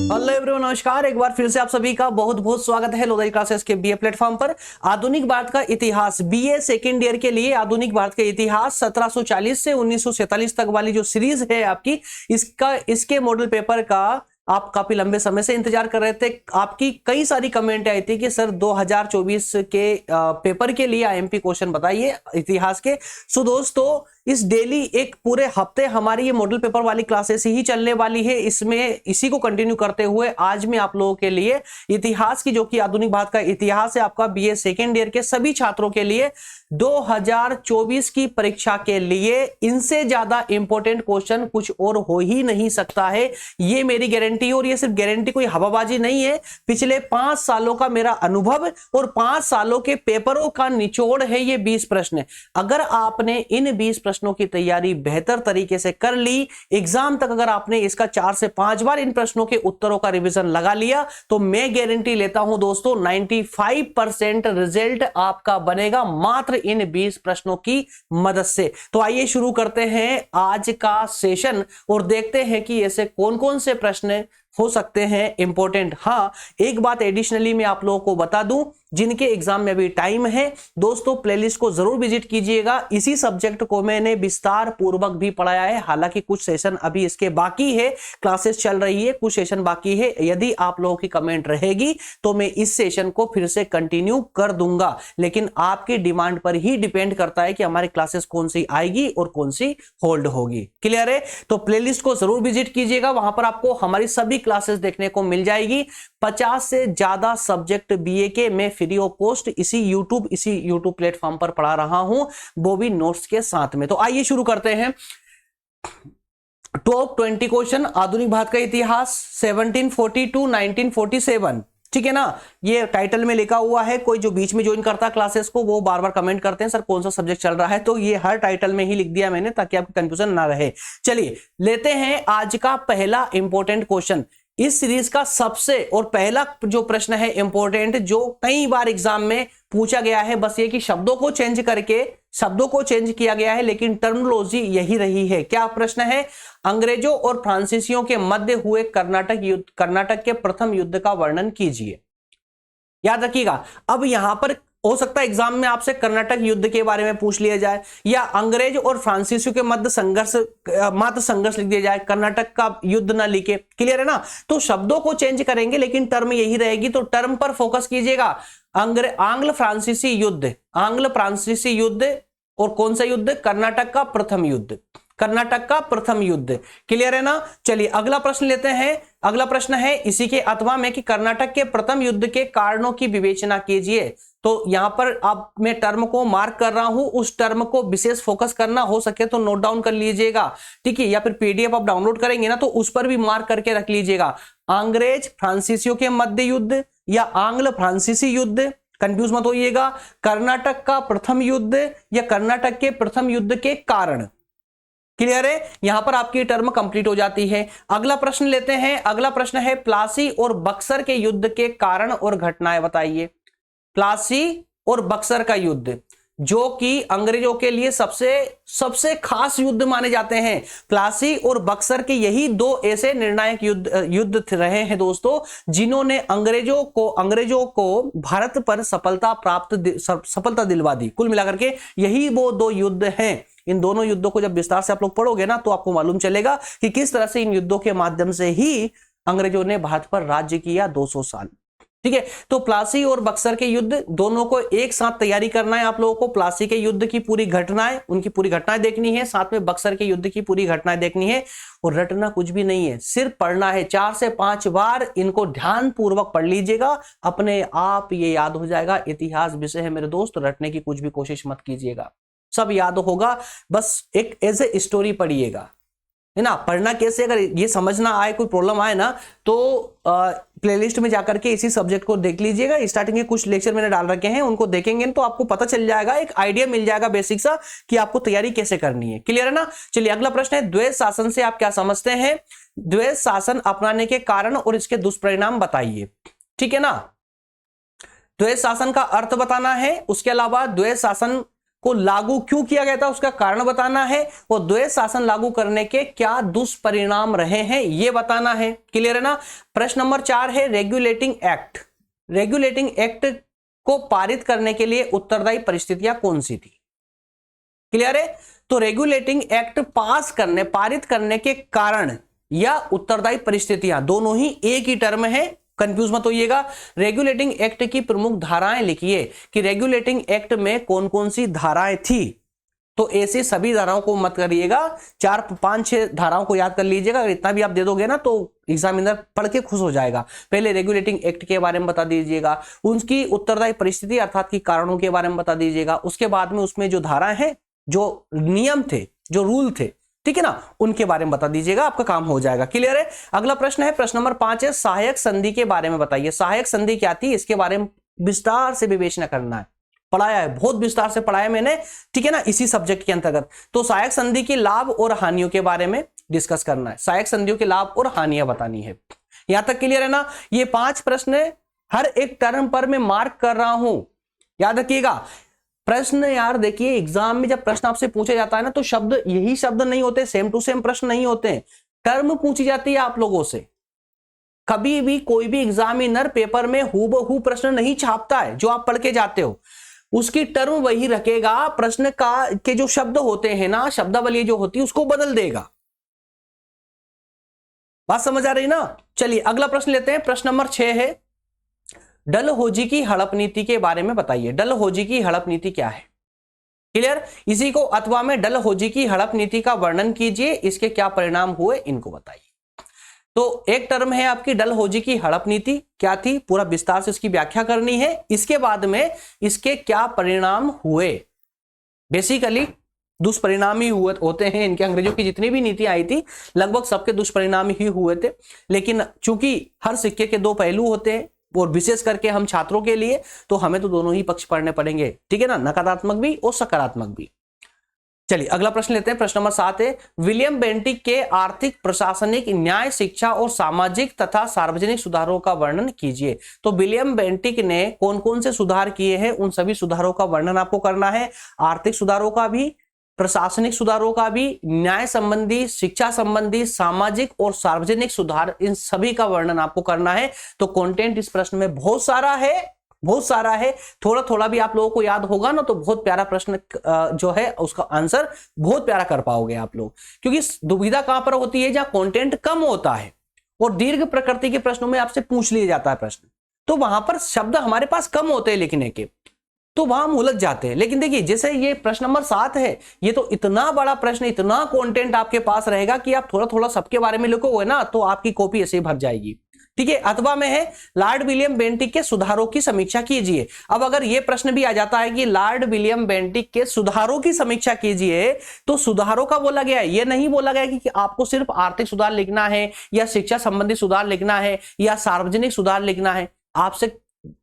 Hello everyone, नमस्कार। एक बार फिर से आप सभी का बहुत बहुत स्वागत है लोधाई क्लासेस के बीए प्लेटफॉर्म पर। आधुनिक भारत का इतिहास बीए सेकेंड ईयर के लिए आधुनिक भारत का इतिहास 1740 से 1947 तक वाली जो सीरीज है आपकी, इसके मॉडल पेपर का आप काफी लंबे समय से इंतजार कर रहे थे। आपकी कई सारी कमेंट आई थी कि सर 2024 के पेपर के लिए आईएमपी क्वेश्चन बताइए इतिहास के। सो दोस्तों, इस डेली एक पूरे हफ्ते हमारी ये मॉडल पेपर वाली क्लासेस ही चलने वाली है। इसमें इसी को कंटिन्यू करते हुए आज मैं आप लोगों के लिए इतिहास की, जो कि आधुनिक भारत का इतिहास है आपका बीए सेकेंड ईयर के सभी छात्रों के लिए 2024 की परीक्षा के लिए इनसे ज्यादा इंपॉर्टेंट क्वेश्चन कुछ और हो ही नहीं सकता है। ये मेरी गारंटी, और ये सिर्फ गारंटी कोई हवाबाजी नहीं है। पिछले 5 सालों का मेरा अनुभव और 5 सालों के पेपरों का निचोड़ है ये 20 प्रश्न। अगर आपने इन 20 प्रश्नों की तैयारी बेहतर तरीके से कर ली, एग्जाम तक अगर आपने इसका 4 से 5 बार इन प्रश्नों के उत्तरों का रिवीजन लगा लिया, तो मैं गारंटी लेता हूं दोस्तों 95% रिजल्ट आपका बनेगा मात्र इन 20 प्रश्नों की मदद से। तो आइए शुरू करते हैं आज का सेशन और देखते हैं कि ऐसे कौन कौन से प्रश्न हो सकते हैं इंपॉर्टेंट। हाँ, एक बात एडिशनली मैं आप लोगों को बता दूं, जिनके एग्जाम में अभी टाइम है दोस्तों, प्लेलिस्ट को जरूर विजिट कीजिएगा। इसी सब्जेक्ट को मैंने विस्तार पूर्वक भी पढ़ाया है। हालांकि कुछ सेशन अभी इसके बाकी है, क्लासेस चल रही है, कुछ सेशन बाकी है। यदि आप लोगों की कमेंट रहेगी तो मैं इस सेशन को फिर से कंटिन्यू कर दूंगा, लेकिन आपकी डिमांड पर ही डिपेंड करता है कि हमारी क्लासेस कौन सी आएगी और कौन सी होल्ड होगी। क्लियर है? तो प्लेलिस्ट को जरूर विजिट कीजिएगा, वहां पर आपको हमारी सभी क्लासेस देखने को मिल जाएगी। 50 से ज्यादा सब्जेक्ट बीए के मैं फ्री ऑफ कॉस्ट इसी यूट्यूब प्लेटफॉर्म पर पढ़ा रहा हूं, वो भी नोट्स के साथ में। तो आइए शुरू करते हैं। टॉप 20 क्वेश्चन आधुनिक भारत का इतिहास 1740 टू 1947। ठीक है ना, ये टाइटल में लिखा हुआ है। कोई जो बीच में ज्वाइन करता है क्लासेस को, वो बार बार कमेंट करते हैं सर कौन सा सब्जेक्ट चल रहा है, तो ये हर टाइटल में ही लिख दिया मैंने ताकि आपको कंफ्यूजन ना रहे। चलिए लेते हैं आज का पहला इंपॉर्टेंट क्वेश्चन। इस सीरीज का सबसे और पहला जो प्रश्न है इंपॉर्टेंट, जो कई बार एग्जाम में पूछा गया है, बस ये कि शब्दों को चेंज किया गया है, लेकिन टर्मिनोलॉजी यही रही है। क्या प्रश्न है? अंग्रेजों और फ्रांसीसियों के मध्य हुए कर्नाटक के प्रथम युद्ध का वर्णन कीजिए। याद रखिएगा, अब यहां पर हो सकता है एग्जाम में आपसे कर्नाटक युद्ध के बारे में पूछ लिया जाए, या अंग्रेज और फ्रांसीसियों के मध्य मात्र संघर्ष लिख दिया जाए, कर्नाटक का युद्ध ना लिखे। क्लियर है ना? तो शब्दों को चेंज करेंगे लेकिन टर्म यही रहेगी, तो टर्म पर फोकस कीजिएगा। आंग्ल फ्रांसीसी युद्ध और कौन सा युद्ध? कर्नाटक का प्रथम युद्ध। क्लियर है ना? चलिए अगला प्रश्न लेते हैं। अगला प्रश्न है इसी के अथवा में कि कर्नाटक के प्रथम युद्ध के कारणों की विवेचना कीजिए। तो यहां पर अब मैं टर्म को मार्क कर रहा हूं, उस टर्म को विशेष फोकस करना हो सके तो नोट डाउन कर लीजिएगा। ठीक है, या फिर पीडीएफ आप डाउनलोड करेंगे ना तो उस पर भी मार्क करके रख लीजिएगा। अंग्रेज फ्रांसीसियों के मध्य युद्ध या आंग्ल फ्रांसीसी युद्ध, कंफ्यूज मत होइएगा। कर्नाटक का प्रथम युद्ध या कर्नाटक के प्रथम युद्ध के कारण। क्लियर है? यहां पर आपकी टर्म कंप्लीट हो जाती है। अगला प्रश्न लेते हैं। अगला प्रश्न है प्लासी और बक्सर के युद्ध के कारण और घटनाएं बताइए। प्लासी और बक्सर का युद्ध, जो कि अंग्रेजों के लिए सबसे खास युद्ध माने जाते हैं। प्लासी और बक्सर के यही 2 ऐसे निर्णायक युद्ध रहे हैं दोस्तों, जिन्होंने अंग्रेजों को भारत पर सफलता दिलवा दी। कुल मिलाकर के यही वो 2 युद्ध हैं। इन दोनों युद्धों को जब विस्तार से आप लोग पढ़ोगे ना तो आपको मालूम चलेगा कि किस तरह से इन युद्धों के माध्यम से ही अंग्रेजों ने भारत पर राज्य किया 200 साल। ठीक है, तो प्लासी और बक्सर के युद्ध दोनों को एक साथ तैयारी करना है आप लोगों को। प्लासी के युद्ध की पूरी घटनाएं, उनकी पूरी घटनाएं देखनी है, साथ में बक्सर के युद्ध की पूरी घटनाएं देखनी है। और रटना कुछ भी नहीं है, सिर्फ पढ़ना है। 4 से 5 बार इनको ध्यान पूर्वक पढ़ लीजिएगा, अपने आप ये याद हो जाएगा। इतिहास विषय है मेरे दोस्त, रटने की कुछ भी कोशिश मत कीजिएगा, सब याद होगा। बस एक एज ए स्टोरी पढ़िएगा, है ना। पढ़ना कैसे, अगर ये समझना आए, कोई प्रॉब्लम आए ना, तो प्लेलिस्ट में जाकर के इसी सब्जेक्ट को देख लीजिएगा। स्टार्टिंग के कुछ लेक्चर मैंने डाल रखे हैं, उनको देखेंगे तो आपको पता चल जाएगा, एक आइडिया मिल जाएगा बेसिक सा कि आपको तैयारी कैसे करनी है। क्लियर है ना? चलिए अगला प्रश्न है, द्वैध शासन से आप क्या समझते हैं? द्वैध शासन अपनाने के कारण और इसके दुष्परिणाम बताइए। ठीक है ना, द्वैध शासन का अर्थ बताना है, उसके अलावा द्वैध शासन को लागू क्यों किया गया था उसका कारण बताना है, और द्वैध शासन लागू करने के क्या दुष्परिणाम रहे हैं ये बताना है। क्लियर है ना। प्रश्न नंबर 4 है रेगुलेटिंग एक्ट। रेगुलेटिंग एक्ट को पारित करने के लिए उत्तरदायी परिस्थितियां कौन सी थी। क्लियर है। तो रेगुलेटिंग एक्ट पारित करने के कारण या उत्तरदायी परिस्थितियां दोनों ही एक ही टर्म है, कंफ्यूज मत होइएगा। रेगुलेटिंग एक्ट की प्रमुख धाराएं लिखिए कि रेगुलेटिंग एक्ट में कौन कौन सी धाराएं थी। तो ऐसे सभी धाराओं को मत करिएगा, 4 5 6 धाराओं को याद कर लीजिएगा। अगर इतना भी आप दे दोगे ना तो एग्जामिनर पढ़ के खुश हो जाएगा। पहले रेगुलेटिंग एक्ट के बारे में बता दीजिएगा, उनकी उत्तरदायी परिस्थिति अर्थात की कारणों के बारे में बता दीजिएगा, उसके बाद में उसमें जो धाराएं हैं, जो नियम थे, जो रूल थे, ठीक है ना, उनके बारे में बता दीजिएगा, आपका काम हो जाएगा। क्लियर है। अगला प्रश्न है प्रश्न नंबर 5 है सहायक संधि के बारे में बताइए। सहायक संधि क्या थी इसके बारे में विस्तार से विवेचना करना है। पढ़ाया है, बहुत विस्तार से पढ़ाया मैंने, ठीक है ना, इसी सब्जेक्ट के अंतर्गत। तो सहायक संधि के लाभ और हानियों के बारे में डिस्कस करना है। सहायक संधियों के लाभ और हानियां बतानी है। यहां तक क्लियर है ना। ये 5 प्रश्न हर एक टर्म पर मैं मार्क कर रहा हूं, याद रखिएगा। प्रश्न यार देखिए, एग्जाम में जब प्रश्न आपसे पूछा जाता है ना तो शब्द यही शब्द नहीं होते, सेम टू सेम प्रश्न नहीं होते, टर्म पूछी जाती है आप लोगों से। कभी भी कोई भी एग्जामिनर पेपर में हूबहू प्रश्न नहीं छापता है जो आप पढ़ के जाते हो, उसकी टर्म वही रखेगा। प्रश्न का के जो शब्द होते हैं ना, शब्दावली जो होती है उसको बदल देगा। बात समझ आ रही ना। चलिए अगला प्रश्न लेते हैं। प्रश्न नंबर 6 है डलहौजी की हड़प नीति के बारे में बताइए। डलहौजी की हड़प नीति क्या है। क्लियर। इसी को अथवा में डलहौजी की हड़प नीति का वर्णन कीजिए, इसके क्या परिणाम हुए इनको बताइए। तो एक टर्म है आपकी डलहौजी की हड़प नीति क्या थी, पूरा विस्तार से इसकी व्याख्या करनी है। इसके बाद में इसके क्या परिणाम हुए। बेसिकली दुष्परिणाम ही हुए होते हैं इनके। अंग्रेजों की जितनी भी नीति आई थी लगभग सबके दुष्परिणाम ही हुए थे, लेकिन चूंकि हर सिक्के के 2 पहलू होते हैं और विशेष करके हम छात्रों के लिए तो हमें तो दोनों ही पक्ष पढ़ने पड़ेंगे, ठीक है ना, नकारात्मक भी और सकारात्मक भी। चलिए अगला प्रश्न लेते हैं। प्रश्न नंबर 7 है विलियम बेंटिक के आर्थिक, प्रशासनिक, न्याय, शिक्षा और सामाजिक तथा सार्वजनिक सुधारों का वर्णन कीजिए। तो विलियम बेंटिक ने कौन कौन से सुधार किए हैं उन सभी सुधारों का वर्णन आपको करना है। आर्थिक सुधारों का भी, प्रशासनिक सुधारों का भी, न्याय संबंधी, शिक्षा संबंधी, सामाजिक और सार्वजनिक सुधार, इन सभी का वर्णन आपको करना है। तो कंटेंट इस प्रश्न में बहुत सारा है, बहुत सारा है। थोड़ा थोड़ा भी आप लोगों को याद होगा ना तो बहुत प्यारा प्रश्न जो है उसका आंसर बहुत प्यारा कर पाओगे आप लोग। क्योंकि दुविधा कहां पर होती है, जहां कंटेंट कम होता है और दीर्घ प्रकृति के प्रश्नों में आपसे पूछ लिया जाता है प्रश्न, तो वहां पर शब्द हमारे पास कम होते हैं लिखने के, तो वहां हम उलझ जाते हैं। लेकिन देखिए जैसे ये प्रश्न नंबर 7 है, ये तो इतना बड़ा प्रश्न, इतना कंटेंट आपके पास रहेगा कि आप थोड़ा थोड़ा सबके बारे में लिखोगे ना तो आपकी कॉपी ऐसे ही भर जाएगी, ठीक है। अथवा में है लॉर्ड विलियम बेंटिक के सुधारों की समीक्षा कीजिए। अब अगर ये प्रश्न भी आ जाता है कि लॉर्ड विलियम बेंटिक के सुधारों की समीक्षा कीजिए, तो सुधारों का बोला गया है, ये नहीं बोला गया कि आपको सिर्फ आर्थिक सुधार लिखना है या शिक्षा संबंधी सुधार लिखना है या सार्वजनिक सुधार लिखना है। आपसे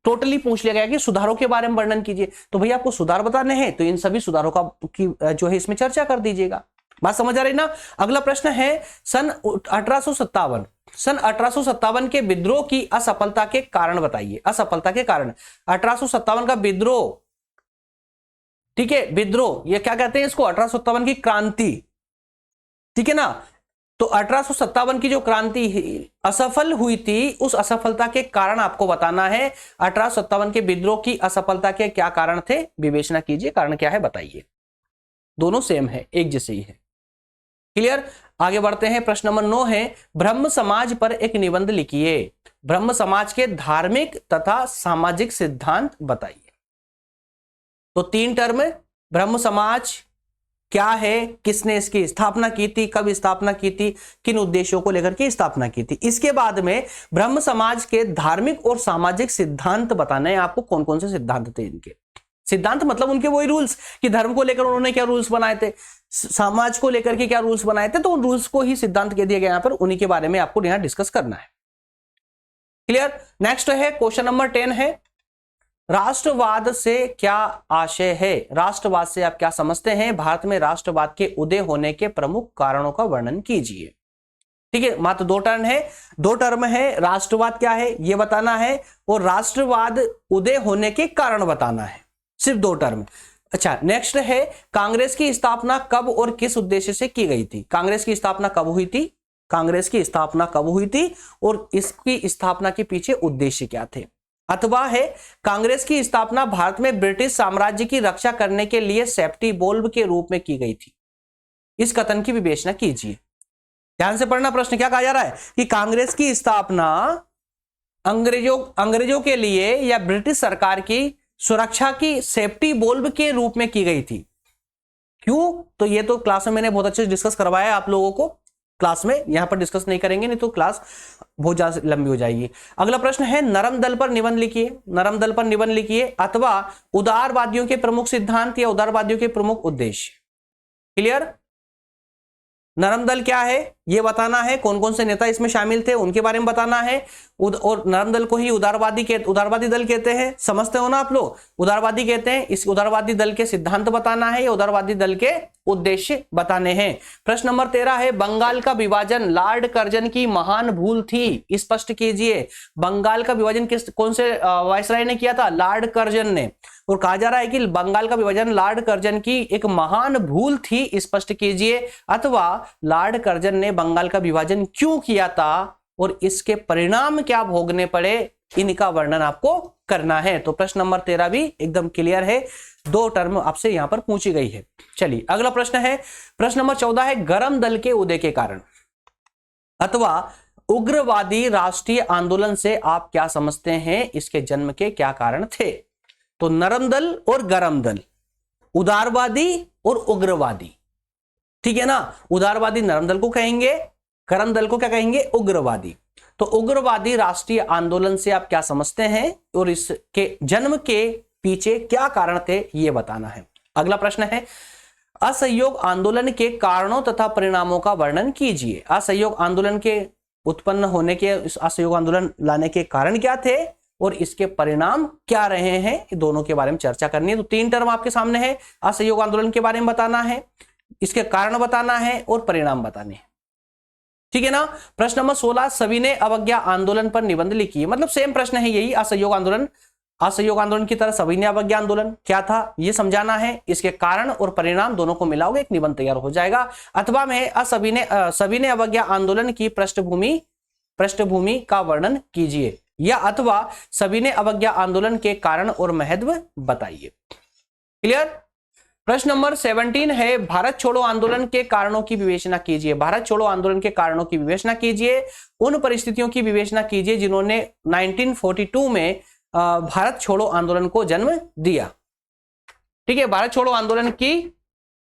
टोटली पूछ लिया गया कि सुधारों के बारे में वर्णन कीजिए। तो भैया आपको सुधार बताने हैं तो इन सभी सुधारों का जो है इसमें चर्चा कर दीजिएगा। बात समझ आ रही ना। अगला प्रश्न है सन 1857 के विद्रोह की असफलता के कारण बताइए। असफलता के कारण 1857 का विद्रोह, ठीक है, विद्रोह ये क्या कहते हैं इसको, 1857 की क्रांति, ठीक है ना। तो 1857 की जो क्रांति असफल हुई थी उस असफलता के कारण आपको बताना है। 1857 के विद्रोह की असफलता के क्या कारण थे, विवेचना कीजिए, कारण क्या है बताइए। दोनों सेम है, एक जैसे ही है। क्लियर। आगे बढ़ते हैं। प्रश्न नंबर 9 है ब्रह्म समाज पर एक निबंध लिखिए। ब्रह्म समाज के धार्मिक तथा सामाजिक सिद्धांत बताइए। तो 3 टर्म, ब्रह्म समाज क्या है, किसने इसकी स्थापना की थी, कब स्थापना की थी, किन उद्देश्यों को लेकर के स्थापना की थी। इसके बाद में ब्रह्म समाज के धार्मिक और सामाजिक सिद्धांत बताने हैं आपको। कौन कौन से सिद्धांत थे इनके। सिद्धांत मतलब उनके वही रूल्स कि धर्म को लेकर उन्होंने क्या रूल्स बनाए थे, समाज को लेकर के क्या रूल्स बनाए थे, तो उन रूल्स को ही सिद्धांत कह दिया गया। यहां पर उन्हीं के बारे में आपको यहां डिस्कस करना है। क्लियर। नेक्स्ट है क्वेश्चन नंबर 10 है राष्ट्रवाद से क्या आशय है। राष्ट्रवाद से आप क्या समझते हैं। भारत में राष्ट्रवाद के उदय होने के प्रमुख कारणों का वर्णन कीजिए। ठीक है, मात्र 2 टर्म है, 2 टर्म है। राष्ट्रवाद क्या है यह बताना है और राष्ट्रवाद उदय होने के कारण बताना है। सिर्फ 2 टर्म। अच्छा, नेक्स्ट है कांग्रेस की स्थापना कब और किस उद्देश्य से की गई थी? कांग्रेस की स्थापना कब हुई थी? कांग्रेस की स्थापना कब हुई थी और इसकी स्थापना के पीछे उद्देश्य क्या थे? अथवा है कांग्रेस की स्थापना भारत में ब्रिटिश साम्राज्य की रक्षा करने के लिए सेफ्टी वॉल्व के रूप में की गई थी। इस कथन की विवेचना कीजिए। ध्यान से पढ़ना, प्रश्न क्या कहा जा रहा है कि कांग्रेस की स्थापना अंग्रेजों के लिए या ब्रिटिश सरकार की सुरक्षा की सेफ्टी वॉल्व के रूप में की गई थी। क्यों? तो ये तो क्लास में मैंने बहुत अच्छे से डिस्कस करवाया है आप लोगों को, क्लास में यहां पर डिस्कस नहीं करेंगे, नहीं तो क्लास बहुत ज्यादा लंबी हो जाएगी। अगला प्रश्न है नरम दल पर निबंध लिखिए। नरम दल पर निबंध लिखिए अथवा उदारवादियों के प्रमुख सिद्धांत या उदारवादियों के प्रमुख उद्देश्य। क्लियर? नरम दल क्या है यह बताना है, कौन कौन से नेता इसमें शामिल थे उनके बारे में बताना है। और नरम दल को ही उदारवादी दल कहते हैं, समझते हो ना आप लोग? उदारवादी कहते हैं। इस उदारवादी दल के सिद्धांत बताना है या उदारवादी दल के उद्देश्य बताने हैं। प्रश्न नंबर 13 है बंगाल का विभाजन लॉर्ड कर्जन की महान भूल थी, स्पष्ट कीजिए। बंगाल का विभाजन कौन से वायसराय ने किया था? लॉर्ड कर्जन ने। और कहा जा रहा है कि बंगाल का विभाजन लॉर्ड कर्जन की एक महान भूल थी, स्पष्ट कीजिए। अथवा लॉर्ड कर्जन ने बंगाल का विभाजन क्यों किया था और इसके परिणाम क्या भोगने पड़े, इनका वर्णन आपको करना है। तो प्रश्न नंबर 13 भी एकदम क्लियर है, 2 टर्म आपसे यहां पर पूछी गई है। चलिए अगला प्रश्न है, प्रश्न नंबर 14 है गरम दल के उदय के कारण अथवा उग्रवादी राष्ट्रीय आंदोलन से आप क्या समझते हैं, इसके जन्म के क्या कारण थे? तो नरम दल और गरम दल, उदारवादी और उग्रवादी, ठीक है ना? उदारवादी नरम दल को कहेंगे, गरम दल को क्या कहेंगे? उग्रवादी। तो उग्रवादी राष्ट्रीय आंदोलन से आप क्या समझते हैं और इसके जन्म के पीछे क्या कारण थे, यह बताना है। अगला प्रश्न है असहयोग आंदोलन के कारणों तथा परिणामों का वर्णन कीजिए। असहयोग आंदोलन के उत्पन्न होने के, असहयोग आंदोलन लाने के कारण क्या थे और इसके परिणाम क्या रहे हैं, दोनों के बारे में चर्चा करनी है। तो 3 टर्म आपके सामने है, असहयोग आंदोलन के बारे में बताना है, इसके कारण बताना है और परिणाम बताने हैं, ठीक है ना? प्रश्न नंबर 16 सविनय अवज्ञा आंदोलन पर निबंध लिखिए। मतलब सेम प्रश्न है यही, असहयोग आंदोलन की तरह सविनय अवज्ञा आंदोलन क्या था यह समझाना है, इसके कारण और परिणाम दोनों को मिलाओगे एक निबंध तैयार हो जाएगा। अथवा में सविनय अवज्ञा आंदोलन की पृष्ठभूमि का वर्णन कीजिए, या अथवा सविनय अवज्ञा आंदोलन के कारण और महत्व बताइए। क्लियर? प्रश्न नंबर 17 है भारत छोड़ो आंदोलन के कारणों की विवेचना कीजिए। भारत छोड़ो आंदोलन के कारणों की विवेचना कीजिए, उन परिस्थितियों की विवेचना कीजिए जिन्होंने 1942 में भारत छोड़ो आंदोलन को जन्म दिया। ठीक है, भारत छोड़ो आंदोलन की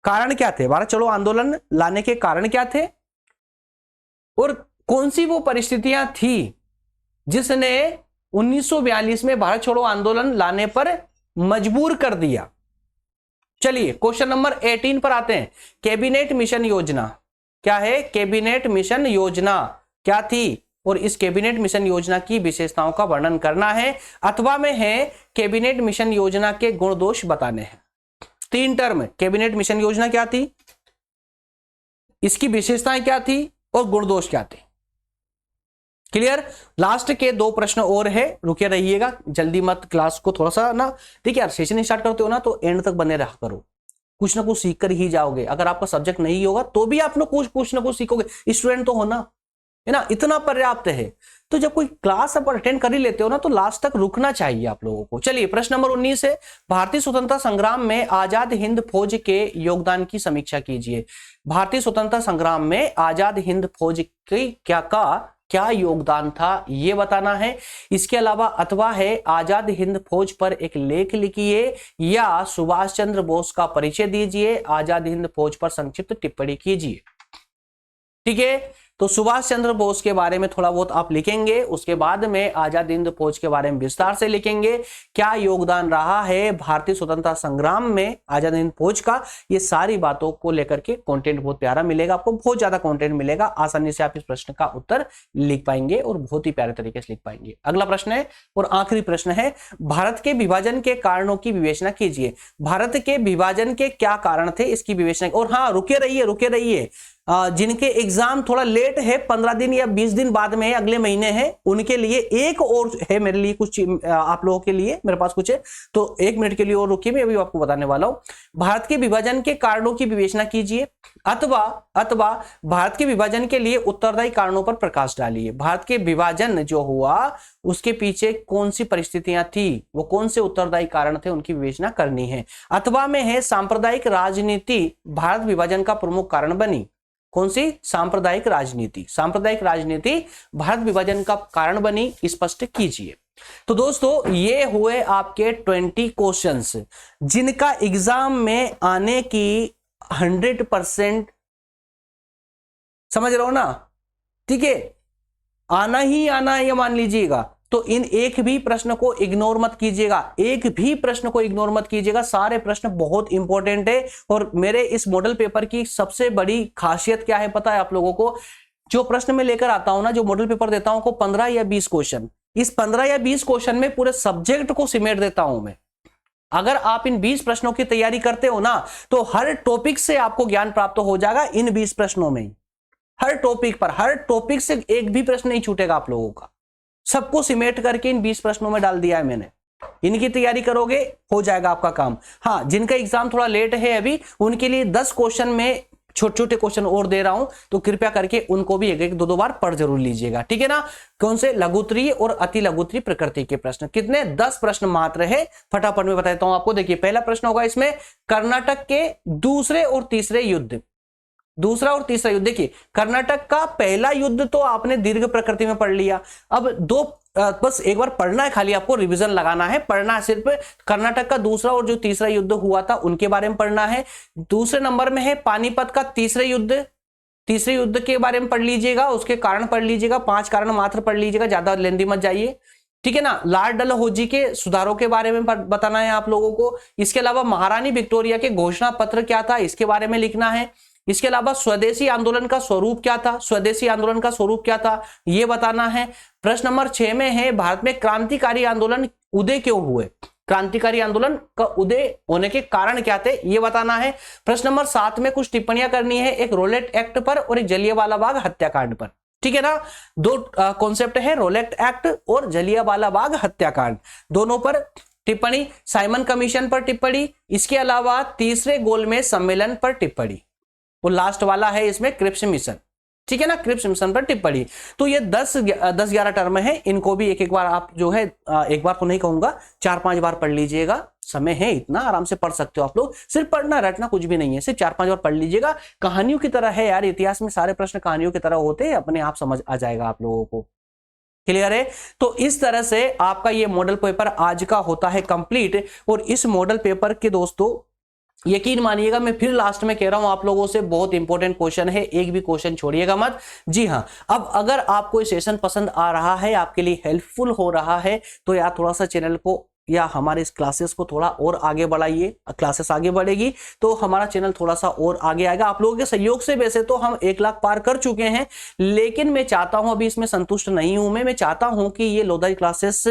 कारण क्या थे, भारत छोड़ो आंदोलन लाने के कारण क्या थे और कौन सी वो परिस्थितियां थी जिसने 1942 में भारत छोड़ो आंदोलन लाने पर मजबूर कर दिया। चलिए क्वेश्चन नंबर 18 पर आते हैं। कैबिनेट मिशन योजना क्या है? कैबिनेट मिशन योजना क्या थी और इस कैबिनेट मिशन योजना की विशेषताओं का वर्णन करना है। अथवा में है कैबिनेट मिशन योजना के गुण दोष बताने हैं। 3 टर्म, कैबिनेट मिशन योजना क्या थी, इसकी विशेषताएं क्या थी और गुण दोष क्या थे। क्लियर? लास्ट के 2 प्रश्न और है, रुके रहिएगा, जल्दी मत, क्लास को थोड़ा सा ना, ठीक है यार, सेशन स्टार्ट करते हो ना तो एंड तक बने रहा करो, कुछ ना कुछ सीख कर ही जाओगे। अगर आपका सब्जेक्ट नहीं होगा तो भी आप लोग कुछ ना कुछ सीखोगे, स्टूडेंट तो होना है ना, इतना पर्याप्त है। तो जब कोई क्लास आप अटेंड कर ही लेते हो ना तो लास्ट तक रुकना चाहिए आप लोगों को। चलिए प्रश्न नंबर 19 है भारतीय स्वतंत्रता संग्राम में आजाद हिंद फौज के योगदान की समीक्षा कीजिए। भारतीय स्वतंत्रता संग्राम में आजाद हिंद फौज की क्या योगदान था ये बताना है। इसके अलावा अथवा है आजाद हिंद फौज पर एक लेख लिखिए या सुभाष चंद्र बोस का परिचय दीजिए, आजाद हिंद फौज पर संक्षिप्त टिप्पणी कीजिए। ठीक है, तो सुभाष चंद्र बोस के बारे में थोड़ा बहुत आप लिखेंगे, उसके बाद में आजाद हिंद फौज के बारे में विस्तार से लिखेंगे, क्या योगदान रहा है भारतीय स्वतंत्रता संग्राम में आजाद हिंद फौज का। ये सारी बातों को लेकर के कंटेंट बहुत प्यारा मिलेगा आपको, बहुत ज्यादा कंटेंट मिलेगा, आसानी से आप इस प्रश्न का उत्तर लिख पाएंगे और बहुत ही प्यारे तरीके से लिख पाएंगे। अगला प्रश्न है और आखिरी प्रश्न है भारत के विभाजन के कारणों की विवेचना कीजिए। भारत के विभाजन के क्या कारण थे, इसकी विवेचना। और हाँ, रुके रहिए जिनके एग्जाम थोड़ा लेट है, 15 दिन या 20 दिन बाद में है, अगले महीने है, उनके लिए एक और है मेरे लिए कुछ, आप लोगों के लिए मेरे पास कुछ है, तो 1 मिनट के लिए और रुकिए, मैं अभी आपको बताने वाला हूं। भारत के विभाजन के कारणों की विवेचना कीजिए, अथवा भारत के विभाजन के लिए उत्तरदायी कारणों पर प्रकाश डालिए। भारत के विभाजन जो हुआ उसके पीछे कौन सी परिस्थितियां थी, वो कौन से उत्तरदायी कारण थे, उनकी विवेचना करनी है। अथवा में है सांप्रदायिक राजनीति भारत विभाजन का प्रमुख कारण बनी। कौन सी? सांप्रदायिक राजनीति। सांप्रदायिक राजनीति भारत विभाजन का कारण बनी, स्पष्ट कीजिए। तो दोस्तों ये हुए आपके 20 क्वेश्चंस जिनका एग्जाम में आने की 100% समझ रहे हो ना, ठीक है, आना ही आना है, ये मान लीजिएगा। तो इन एक भी प्रश्न को इग्नोर मत कीजिएगा, एक भी प्रश्न को इग्नोर मत कीजिएगा, सारे प्रश्न बहुत इंपॉर्टेंट है। और मेरे इस मॉडल पेपर की सबसे बड़ी खासियत क्या है पता है आप लोगों को? जो प्रश्न मैं लेकर आता हूं ना, जो मॉडल पेपर देता हूं को 15 या 20 क्वेश्चन, इस 15 या 20 क्वेश्चन में पूरे सब्जेक्ट को सिमेट देता हूं मैं। अगर आप इन 20 प्रश्नों की तैयारी करते हो ना, तो हर टॉपिक से आपको ज्ञान प्राप्त हो जाएगा इन 20 प्रश्नों में। हर टॉपिक पर, हर टॉपिक से एक भी प्रश्न नहीं छूटेगा आप लोगों का, सबको सिमेट करके इन 20 प्रश्नों में डाल दिया है मैंने। इनकी तैयारी करोगे हो जाएगा आपका काम। हाँ, जिनका एग्जाम थोड़ा लेट है अभी, उनके लिए 10 क्वेश्चन में छोटे छोटे क्वेश्चन और दे रहा हूं, तो कृपया करके उनको भी एक एक दो बार पढ़ जरूर लीजिएगा, ठीक है ना। कौन से? लघुत्तरीय और अति लघुत्तरीय प्रकृति के प्रश्न। कितने? 10 प्रश्न मात्र है। फटाफट में बता देता हूं आपको। देखिए पहला प्रश्न होगा इसमें, कर्नाटक के दूसरे और तीसरे युद्ध। दूसरा और तीसरा युद्ध। देखिए कर्नाटक का पहला युद्ध तो आपने दीर्घ प्रकृति में पढ़ लिया। अब दो बस एक बार पढ़ना है, खाली आपको रिवीजन लगाना है, पढ़ना है सिर्फ। कर्नाटक का दूसरा और जो तीसरा युद्ध हुआ था उनके बारे में पढ़ना है। दूसरे नंबर में है पानीपत का तीसरे युद्ध। तीसरे युद्ध के बारे में पढ़ लीजिएगा, उसके कारण पढ़ लीजिएगा, 5 कारण मात्र पढ़ लीजिएगा, ज्यादा लेंदी मत जाइए, ठीक है ना। लॉर्ड डलहौजी के सुधारों के बारे में बताना है आप लोगों को। इसके अलावा महारानी विक्टोरिया के घोषणा पत्र क्या था, इसके बारे में लिखना है। इसके अलावा स्वदेशी आंदोलन का स्वरूप क्या था, स्वदेशी आंदोलन का स्वरूप क्या था, यह बताना है। प्रश्न नंबर 6 में है, भारत में क्रांतिकारी आंदोलन उदय क्यों हुए, क्रांतिकारी आंदोलन का उदय होने के कारण क्या थे, यह बताना है। प्रश्न नंबर 7 में कुछ टिप्पणियां करनी है, एक रोलेट एक्ट पर और एक जलियांवाला बाग हत्याकांड पर, ठीक है ना। दो कॉन्सेप्ट है, रोलेट एक्ट और जलियांवाला बाग हत्याकांड, दोनों पर टिप्पणी। साइमन कमीशन पर टिप्पणी, इसके अलावा तीसरे गोलमेज सम्मेलन पर टिप्पणी, वो लास्ट वाला है इसमें क्रिप्स मिशन, ठीक है ना, क्रिप्स मिशन पर टिप्पणी। तो ये 10-11 टर्म है, इनको भी एक एक बार आप जो है, एक बार तो नहीं कहूंगा, 4-5 बार पढ़ लीजिएगा। समय है इतना, आराम से पढ़ सकते हो आप लोग। सिर्फ पढ़ना रटना कुछ भी नहीं है, सिर्फ 4-5 बार पढ़ लीजिएगा। कहानियों की तरह है यार, इतिहास में सारे प्रश्न कहानियों की तरह होते हैं, अपने आप समझ आ जाएगा आप लोगों को। क्लियर है? तो इस तरह से आपका ये मॉडल पेपर आज का होता है कंप्लीट। और इस मॉडल पेपर के दोस्तों यकीन मानिएगा, मैं फिर लास्ट में कह रहा हूं आप लोगों से, बहुत इंपॉर्टेंट क्वेश्चन है, एक भी क्वेश्चन छोड़िएगा मत। जी हां, अब अगर आपको ये सेशन पसंद आ रहा है, आपके लिए हेल्पफुल हो रहा है, तो यार थोड़ा सा चैनल को या हमारे इस क्लासेस को थोड़ा और आगे बढ़ाइए। क्लासेस आगे बढ़ेगी तो हमारा चैनल थोड़ा सा और आगे आएगा। आप लोगों के सहयोग से वैसे तो हम 1 लाख पार कर चुके हैं, लेकिन मैं चाहता हूं, अभी इसमें संतुष्ट नहीं हूं मैं चाहता हूं कि ये लोधाई क्लासेस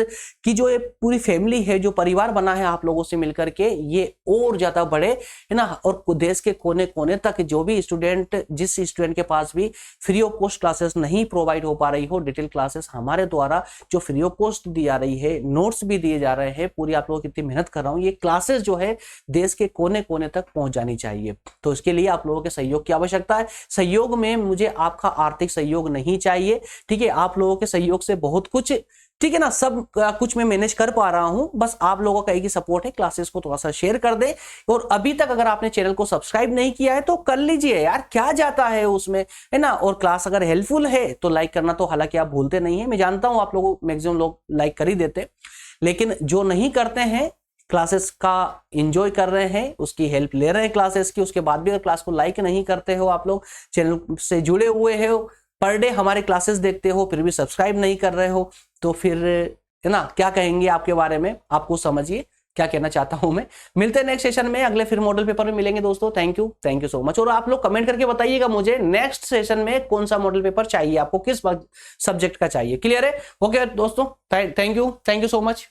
की जो ये पूरी फैमिली है, जो परिवार बना है आप लोगों से मिलकर के, ये और ज्यादा बढ़े, है ना। और देश के कोने कोने तक जो भी स्टूडेंट, जिस स्टूडेंट के पास भी फ्री ऑफ कॉस्ट क्लासेस नहीं प्रोवाइड हो पा रही हो, डिटेल क्लासेस हमारे द्वारा जो फ्री ऑफ कॉस्ट दी जा रही है, नोट्स भी दिए जा रहे हैं, पूरी आप लोगों की इतनी मेहनत कर रहा हूं, ये क्लासेस जो है देश के कोने कोने तक पहुंच जानी चाहिए। तो इसके लिए आप लोगों के सहयोग की आवश्यकता है। सहयोग में मुझे आपका आर्थिक सहयोग नहीं चाहिए, ठीक है। आप लोगों के सहयोग से बहुत कुछ, ठीक है ना, सब कुछ मैं मैनेज कर पा रहा हूं। बस आप लोगों का एक ही सपोर्ट है, क्लासेस को थोड़ा सा शेयर कर दें। और अभी तक अगर आपने चैनल को सब्सक्राइब नहीं किया है तो कर लीजिए यार, क्या जाता है उसमें, है ना। और क्लास अगर हेल्पफुल है तो लाइक करना तो हालांकि आप भूलते नहीं है, मैं जानता हूं आप लोगों मैक्सिमम लोग लाइक कर ही देते, लेकिन जो नहीं करते हैं, क्लासेस का एंजॉय कर रहे हैं, उसकी हेल्प ले रहे हैं क्लासेस की, उसके बाद भी अगर क्लास को लाइक नहीं करते हो, आप लोग चैनल से जुड़े हुए हो, पर डे हमारे क्लासेस देखते हो, फिर भी सब्सक्राइब नहीं कर रहे हो, तो फिर है ना, क्या कहेंगे आपके बारे में, आपको समझिए क्या कहना चाहता हूं मैं। मिलते हैं नेक्स्ट सेशन में, अगले फिर मॉडल पेपर में मिलेंगे दोस्तों। Thank you so much. और आप लोग कमेंट करके बताइएगा मुझे नेक्स्ट सेशन में कौन सा मॉडल पेपर चाहिए आपको, किस सब्जेक्ट का चाहिए। क्लियर है? ओके दोस्तों, थैंक यू सो मच।